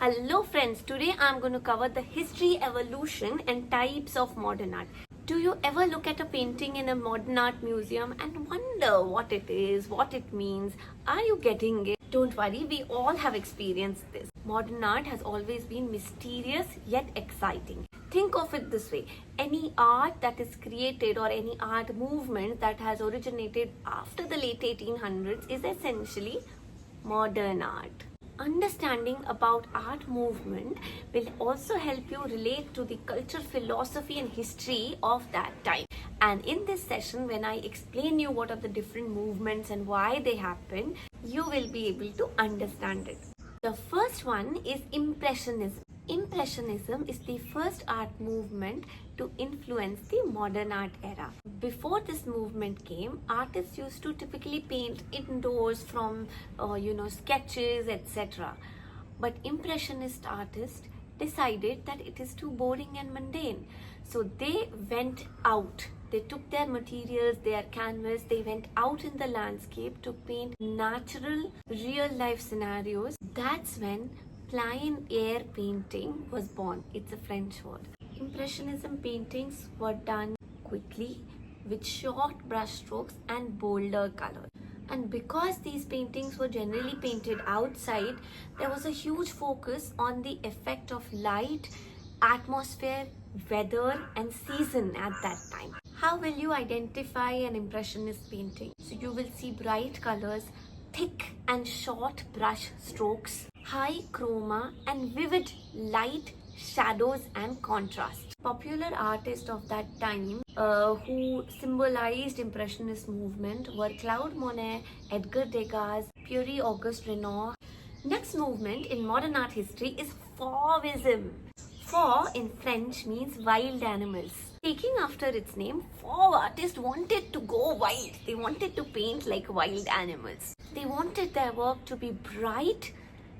Hello friends, today I'm going to cover the history, evolution and types of modern art. Do you ever look at a painting in a modern art museum and wonder what it is, what it means? Are you getting it? Don't worry, we all have experienced this. Modern art has always been mysterious yet exciting. Think of it this way, any art that is created or any art movement that has originated after the late 1800s is essentially modern art. Understanding about art movement will also help you relate to the culture, philosophy and history of that time. And in this session, when I explain you what are the different movements and why they happen, you will be able to understand it. The first one is Impressionism. Impressionism is the first art movement to influence the modern art era. Before this movement came, artists used to typically paint indoors from sketches, etc. But Impressionist artists decided that it is too boring and mundane. So they went out. They took their materials, their canvas, they went out in the landscape to paint natural, real life scenarios. That's when plein air painting was born. It's a French word. Impressionism paintings were done quickly with short brush strokes and bolder colors. And because these paintings were generally painted outside, there was a huge focus on the effect of light, atmosphere, weather and season at that time. How will you identify an Impressionist painting? So you will see bright colors, thick and short brush strokes, high chroma and vivid light, shadows and contrast. Popular artists of that time who symbolized Impressionist movement were Claude Monet, Edgar Degas, Pierre-Auguste Renoir. Next movement in modern art history is Fauvism. Faux in French means wild animals. Taking after its name, Faux artists wanted to go wild. They wanted to paint like wild animals. They wanted their work to be bright,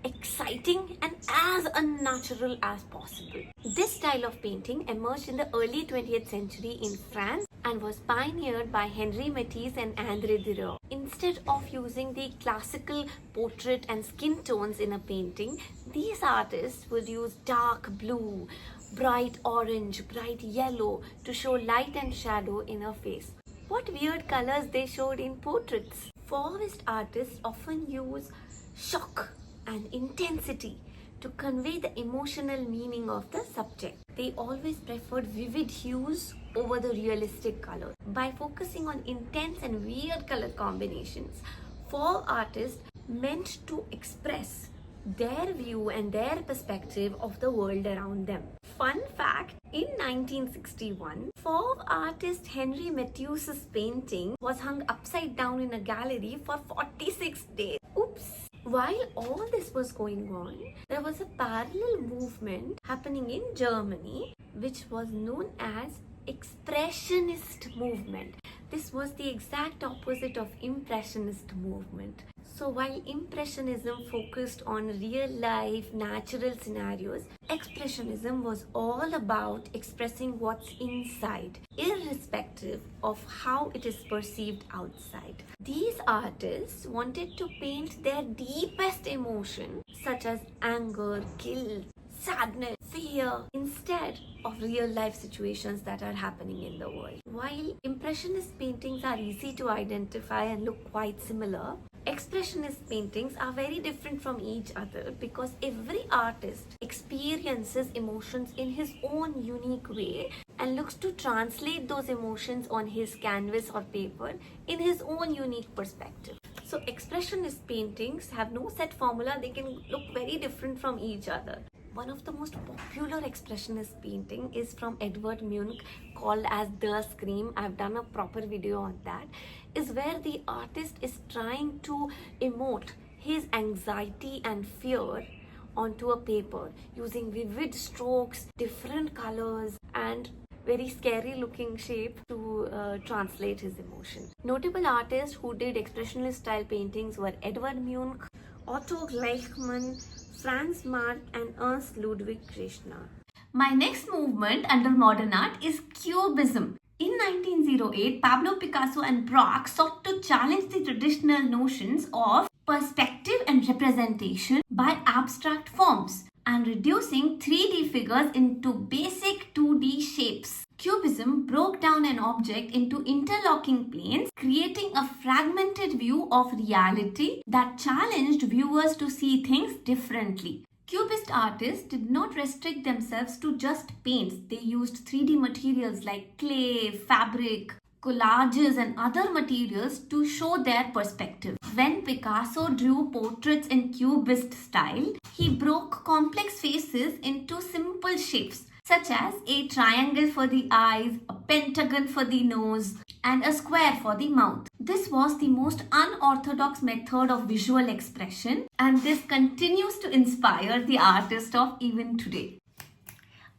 exciting and as unnatural as possible. This style of painting emerged in the early 20th century in France and was pioneered by Henri Matisse and André Derain. Instead of using the classical portrait and skin tones in a painting, these artists would use dark blue, bright orange, bright yellow to show light and shadow in a face. What weird colors they showed in portraits. Fauvist artists often use shock and intensity to convey the emotional meaning of the subject. They always preferred vivid hues over the realistic colors. By focusing on intense and weird color combinations, Fauve artists meant to express their view and their perspective of the world around them. Fun fact, in 1961, Fauve artist Henri Matisse's painting was hung upside down in a gallery for 46 days. Oops! While all this was going on, there was a parallel movement happening in Germany which was known as Expressionist movement. This was the exact opposite of Impressionist movement. So while Impressionism focused on real life, natural scenarios, Expressionism was all about expressing what's inside, irrespective of how it is perceived outside. These artists wanted to paint their deepest emotion, such as anger, guilt, sadness, fear, instead of real life situations that are happening in the world. While Impressionist paintings are easy to identify and look quite similar, Expressionist paintings are very different from each other because every artist experiences emotions in his own unique way and looks to translate those emotions on his canvas or paper in his own unique perspective. So Expressionist paintings have no set formula, they can look very different from each other. One of the most popular Expressionist painting is from Edvard Munch called as The Scream. I've done a proper video on that. Is where the artist is trying to emote his anxiety and fear onto a paper using vivid strokes, different colors and very scary looking shape to translate his emotion. Notable artists who did Expressionist style paintings were Edvard Munch, Otto Gleichmann, Franz Marc and Ernst Ludwig Krishna. My next movement under modern art is Cubism. In 1908, Pablo Picasso and Braque sought to challenge the traditional notions of perspective and representation by abstract forms. and reducing 3D figures into basic 2D shapes. Cubism broke down an object into interlocking planes, creating a fragmented view of reality that challenged viewers to see things differently. Cubist artists did not restrict themselves to just paints. They used 3D materials like clay, fabric, collages and other materials to show their perspective. When Picasso drew portraits in Cubist style, he broke complex faces into simple shapes, such as a triangle for the eyes, a pentagon for the nose, and a square for the mouth. This was the most unorthodox method of visual expression, and this continues to inspire the artists of even today.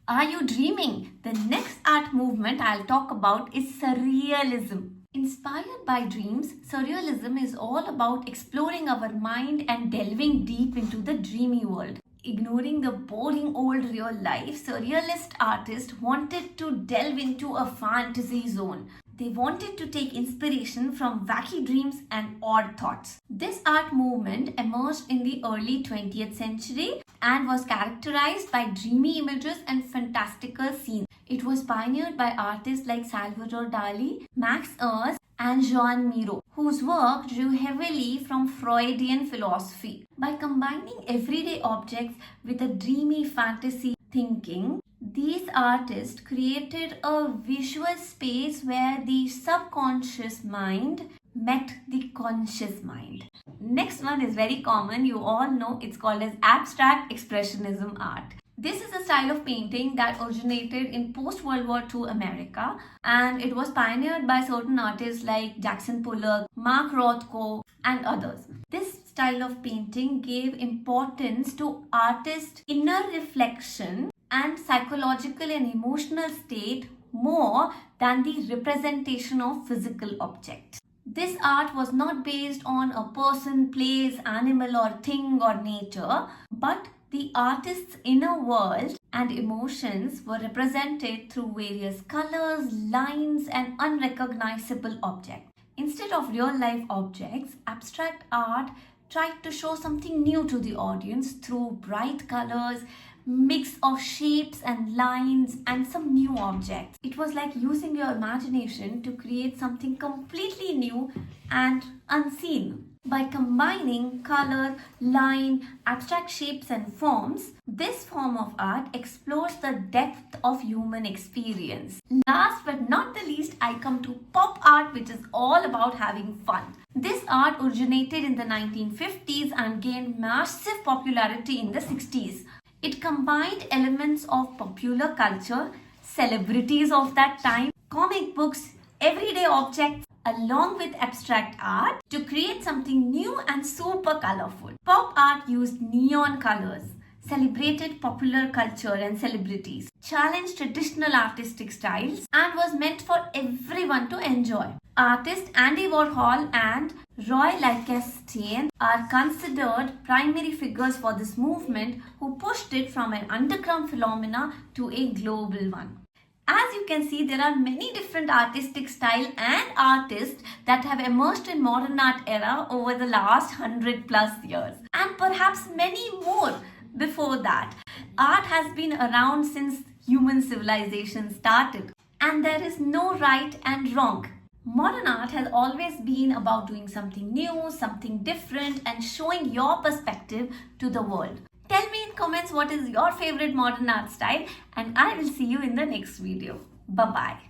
Are you dreaming? The next art movement I'll talk about is Surrealism. Inspired by dreams, Surrealism is all about exploring our mind and delving deep into the dreamy world. Ignoring the boring old real life, Surrealist artists wanted to delve into a fantasy zone. They wanted to take inspiration from wacky dreams and odd thoughts. This art movement emerged in the early 20th century and was characterized by dreamy images and fantastical scenes. It was pioneered by artists like Salvador Dali, Max Ernst, and Joan Miro, whose work drew heavily from Freudian philosophy. By combining everyday objects with a dreamy fantasy thinking, these artists created a visual space where the subconscious mind met the conscious mind. Next one is very common. You all know it's called as abstract expressionism art. This is a style of painting that originated in post-World War II America, and it was pioneered by certain artists like Jackson Pollock, Mark Rothko, and others. This style of painting gave importance to artists' inner reflection and psychological and emotional state more than the representation of physical objects. This art was not based on a person, place, animal or thing or nature, but the artist's inner world and emotions were represented through various colors, lines, and unrecognizable objects. Instead of real-life objects, abstract art tried to show something new to the audience through bright colors, mix of shapes and lines, and some new objects. It was like using your imagination to create something completely new and unseen. By combining color, line, abstract shapes and forms, this form of art explores the depth of human experience. Last but not the least, I come to pop art, which is all about having fun. This art originated in the 1950s and gained massive popularity in the 60s. It combined elements of popular culture, celebrities of that time, comic books, everyday objects, along with abstract art to create something new and super colorful. Pop art used neon colors, celebrated popular culture and celebrities, challenged traditional artistic styles, and was meant for everyone to enjoy. Artists Andy Warhol and Roy Lichtenstein are considered primary figures for this movement, who pushed it from an underground phenomena to a global one. As you can see, there are many different artistic styles and artists that have emerged in modern art era over the last 100+ years, and perhaps many more before that. Art has been around since human civilization started, and there is no right and wrong. Modern art has always been about doing something new, something different, and showing your perspective to the world. Tell me in comments what is your favorite modern art style, and I will see you in the next video. Bye-bye.